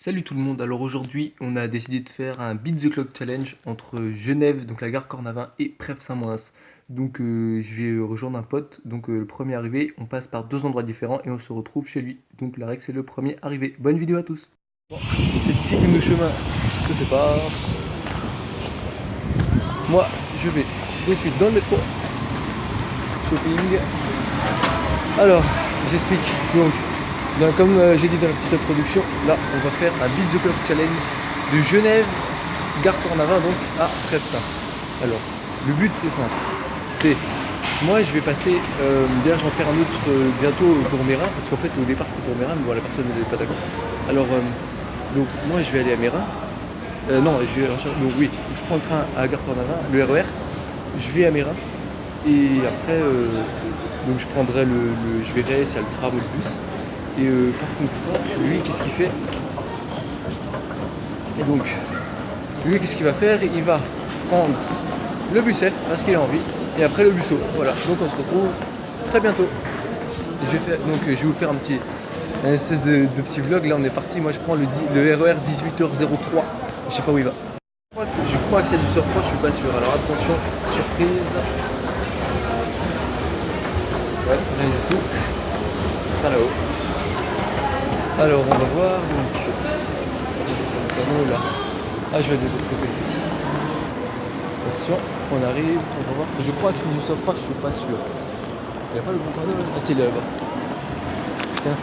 Salut tout le monde, alors aujourd'hui on a décidé de faire un Beat the Clock Challenge entre Genève, donc la gare Cornavin, et Prèves-Saint-Maurice. Donc je vais rejoindre un pote, donc le premier arrivé, on passe par deux endroits différents et on se retrouve chez lui. Donc la règle c'est le premier arrivé. Bonne vidéo à tous. Bon, c'est ici que nos chemins se séparent. Moi je vais de suite dans le métro. Shopping. Alors, j'explique. Donc, comme j'ai dit dans la petite introduction, là on va faire un Beat the Clock Challenge de Genève, gare Cornavin, donc à Prèves-Saint. Alors, le but c'est simple. C'est, moi je vais passer, d'ailleurs je vais en faire un autre bientôt pour Mérin, parce qu'en fait au départ c'était pour Mérin, mais bon la personne n'était pas d'accord. Alors, donc moi je vais aller à Mérin. Non, donc oui, je prends le train à gare Cornavin, le RER, je vais à Mérin, et après, donc je prendrai je verrai s'il y a le tram ou le bus. Et par contre, lui, qu'est-ce qu'il fait? Et donc, lui, qu'est-ce qu'il va faire? Il va prendre le bus F parce qu'il a envie, et après le bus O. Voilà, donc on se retrouve très bientôt. Donc, je vais vous faire un espèce de petit vlog. Là, on est parti. Moi, je prends le RER 18h03. Je sais pas où il va. Je crois que c'est du surproche, je suis pas sûr. Alors attention, surprise. Ouais, rien du tout. Ce sera là-haut. Alors on va voir, donc le panneau là. Ah, je vais aller de l'autre côté. Attention, on arrive, on va voir. Je crois que je sors pas, je suis pas sûr. Il n'y a pas le bon panneau là. Ah, c'est là-bas. Putain,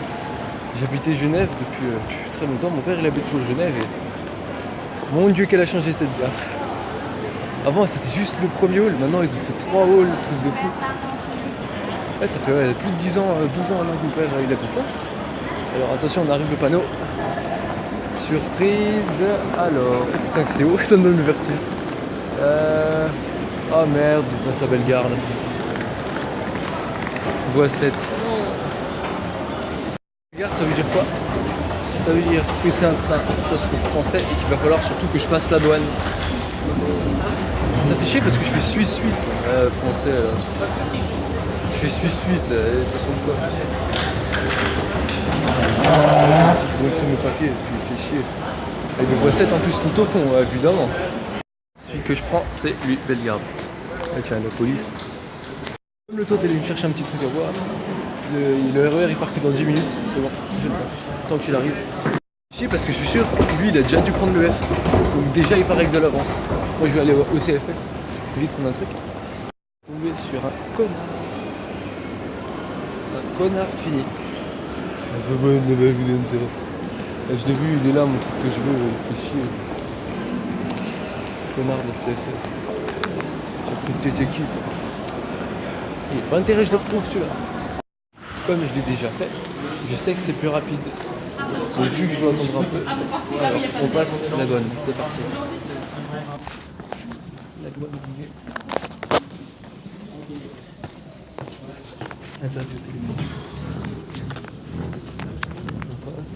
j'habitais Genève depuis très longtemps. Mon père il habite toujours Genève et mon Dieu qu'elle a changé cette gare. Avant c'était juste le premier hall, maintenant ils ont fait 3 halls, truc de fou. Ouais, ça fait plus de 10 ans, 12 ans maintenant que mon père il habite là. Alors attention, on arrive le panneau. Surprise. Alors, putain que c'est haut, ça me donne le vertige. Oh merde, il passe à Bellegarde. Voie 7. Bellegarde, ça veut dire quoi? Ça veut dire que c'est un train, ça se trouve français, et qu'il va falloir surtout que je passe la douane. Ça fait chier parce que je fais Suisse-Suisse. Français. Je fais Suisse-Suisse, ça change quoi? Je montrer mes papiers, puis il fait chier. Et de voie 7 en plus tout au fond, évidemment. Celui que je prends, c'est lui, Bellegarde. Ah, tiens, la police. Comme le temps d'aller me chercher un petit truc à voir. Le RER il part que dans 10 minutes, c'est bon, j'ai le temps. Tant qu'il arrive. Je sais parce que je suis sûr, lui il a déjà dû prendre le F. Donc déjà il part avec de l'avance. Moi je vais aller au CFF, vite prendre un truc. Tomber sur un connard. Un connard fini. Je l'ai vu, il est là, mon truc que je veux, il fait chier. Connard de CFF. J'ai cru que t'étais qui, toi? Il n'y a pas intérêt que je le retrouve celui-là. Comme je l'ai déjà fait, je sais que c'est plus rapide. Mais vu que je dois attendre un peu, alors on passe la douane, c'est parti. La douane obligée. Interdit au téléphone, je pense. On passe.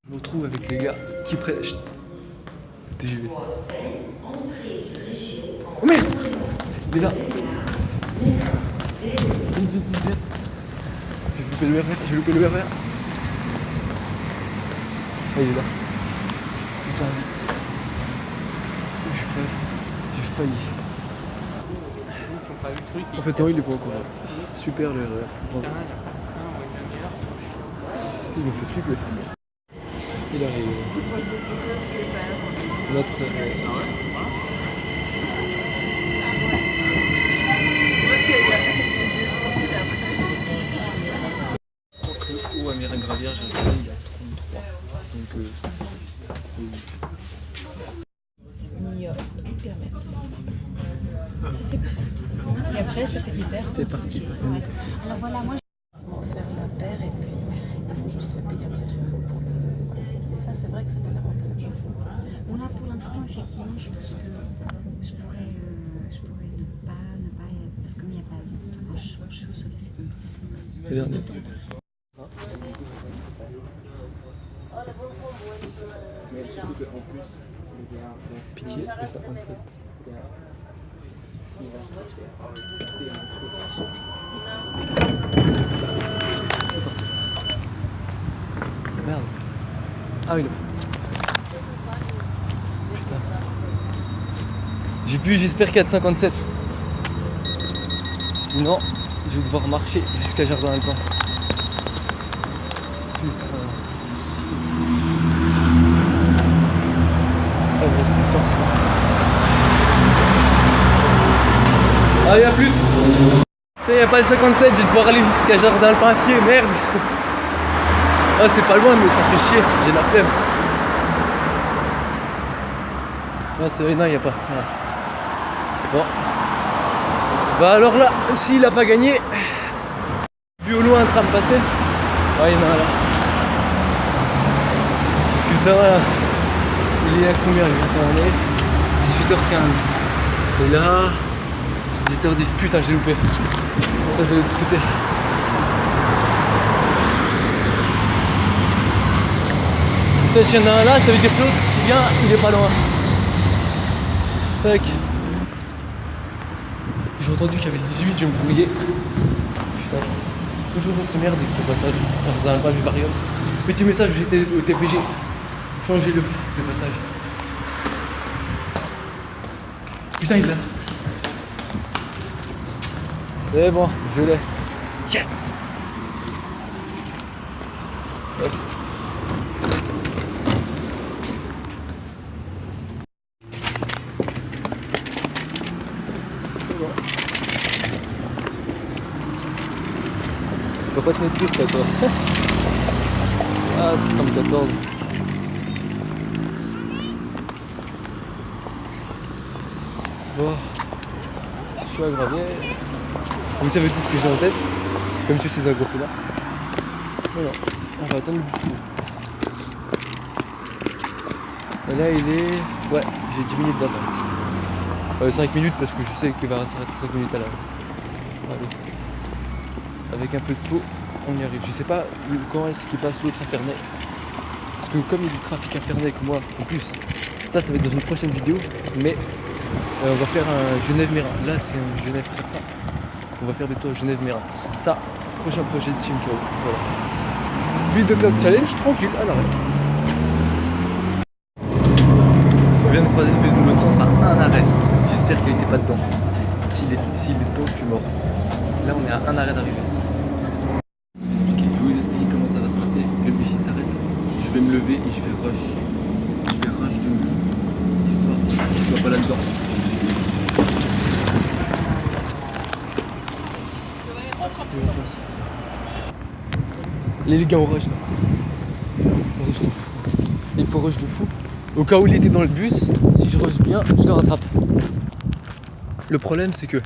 Je me retrouve avec les gars qui prennent. TGV. Oh merde! Il est là! Vite, vite, vite, vite! J'ai loupé le RER, j'ai loupé le RER! Ah, il est là! Putain, vite! J'ai failli! En fait, non, il est pas encore là. Super le RER. Il me fait flipper. Il arrive. Notre haut à Mérin-Gravière, j'ai regardé, il y a 33. Donc et après, ça fait l'hiver. c'est parti. Alors voilà, moi je vais faire la paire et puis ils vont juste faire payer un petit truc. Et ça, c'est vrai que c'était l'avantage. Bon, là pour l'instant, effectivement, je pense que je pourrais ne pas, parce qu'il n'y a pas de je suis au soleil, c'est comme ça. Le dernier. Mais surtout qu'en plus, Pitié, le 57. C'est parti. Merde. Ah oui, là. Putain. J'ai pu, j'espère qu'il y a de 57. Sinon, je vais devoir marcher jusqu'à Jardin Alpin. Putain. Ah, il me reste plus de temps. Ah, il y a plus. Il n'y a pas le 57, je vais devoir aller jusqu'à Jardin Alpin à pied, merde. Ah, c'est pas loin, mais ça fait chier, j'ai la flemme. Ah, c'est vrai, non, il n'y a pas. Voilà. Bon. Bah alors là, s'il a pas gagné, vu au loin un tram passer. Ouais, non, là. Putain, là. Il est à combien lui? Attends, on est 18h15. Et là, 18h10. Putain, j'ai loupé. Putain, j'ai loupé. Putain, s'il y en a un là, ça veut dire que l'autre qui vient, il est pas loin. Tac. J'ai entendu qu'il y avait le 18, je vais me brouiller. Putain. Toujours ce merdique ce passage. Dans la page du variable. Petit message, j'étais au TPG. Changez-le, le passage. Putain, il est là. C'est bon, je l'ai. Yes! Hop. C'est bon. Tu vas pas te mettre plus là, toi. Ah, c'est 34. Bon, je suis à Gravier. Vous savez tout ce que j'ai en tête, comme je suis un gros là. Voilà, on va attendre le bus. Et là il est... Ouais, j'ai 10 minutes d'attente. 5 minutes parce que je sais qu'il va s'arrêter 5 minutes à l'heure. Allez. Avec un peu de peau, on y arrive. Je sais pas quand est-ce qu'il passe l'autre à Ferney. Parce que comme il y a du trafic à Ferney que moi, en plus, ça va être dans une prochaine vidéo, mais on va faire un Genève-Mérin. Là c'est un Genève-Crève-Saint. On va faire bientôt un Genève-Mérin. Ça, prochain projet de Team Show. Voilà. 8 de Club Challenge, tranquille, à l'arrêt. On vient de croiser le bus de l'autre sens à un arrêt. J'espère qu'il n'était pas dedans. S'il est dedans, je suis mort. Là, on est à un arrêt d'arrivée. Je vais vous expliquer comment ça va se passer. Le bus il s'arrête. Je vais me lever et je vais rush. Je vais rush de ouf. Histoire qu'il ne soit pas là-dedans. Les gars, on rush là. On rush de fou. Il faut rush de fou. Au cas où il était dans le bus, si je rush bien, je le rattrape. Le problème c'est que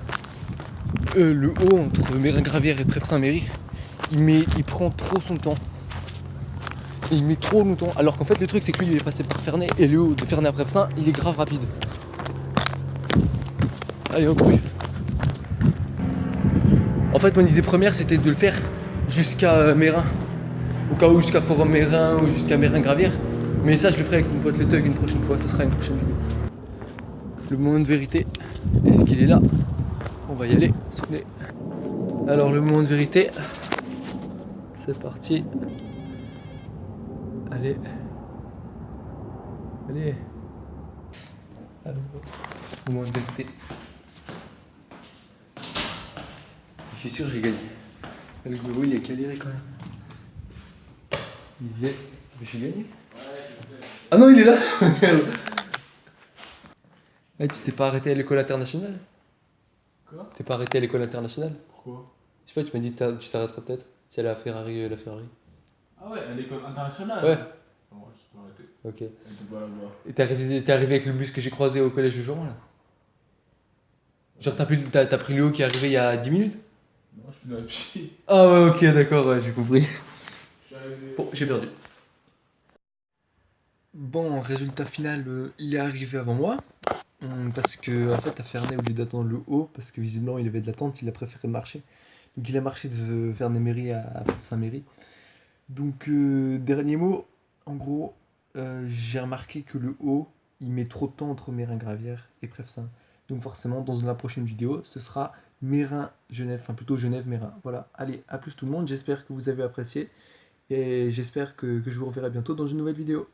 le haut entre Mérin-Gravière et Trèves-Saint-Méry, il prend trop son temps. Il met trop longtemps. Alors qu'en fait le truc c'est que lui il est passé par Ferney et le haut de Ferney à Trèves-Saint il est grave rapide. Allez on couille. En fait mon idée première c'était de le faire jusqu'à Mérin. Au cas où jusqu'à Forum-Mérin ou jusqu'à Mérin-Gravière. Mais ça je le ferai avec mon pote le Tug une prochaine fois, ce sera une prochaine vidéo. Le moment de vérité, est-ce qu'il est là? On va y aller, souvenez. Alors le moment de vérité, c'est parti. Allez. Allez. Alors, moment de vérité. Je suis sûr que j'ai gagné. Le gourou il est caléré quand même. Il est... Mais j'ai gagné. Ah non il est là. Hey, tu t'es pas arrêté à l'école internationale? Quoi? T'es pas arrêté à l'école internationale? Pourquoi? Je sais pas, tu m'as dit que tu t'arrêterais peut-être. Si elle a la Ferrari, la Ferrari. Ah ouais, à l'école internationale? Ouais. Non, je peux arrêter. Ok. Elle était pas là-bas. Et t'es arrivé avec le bus que j'ai croisé au collège du jour là? Genre t'as pris le haut qui est arrivé il y a 10 minutes? Non, je suis dans le pied. Ah ouais, ok, d'accord, ouais, j'ai compris. Je suis arrivé. Bon, j'ai perdu. Bon, résultat final, il est arrivé avant moi. Parce que, en fait, à Ferney, au lieu d'attendre le haut, parce que visiblement il avait de l'attente, il a préféré marcher. Donc il a marché de Ferney-Méry à Saint-Méry. Donc, dernier mot, en gros, j'ai remarqué que le haut, il met trop de temps entre Mérin-Gravières et Prefsin. Donc forcément, dans la prochaine vidéo, ce sera Mérin-Genève, enfin plutôt Genève-Mérin. Voilà, allez, à plus tout le monde, j'espère que vous avez apprécié, et j'espère que je vous reverrai bientôt dans une nouvelle vidéo.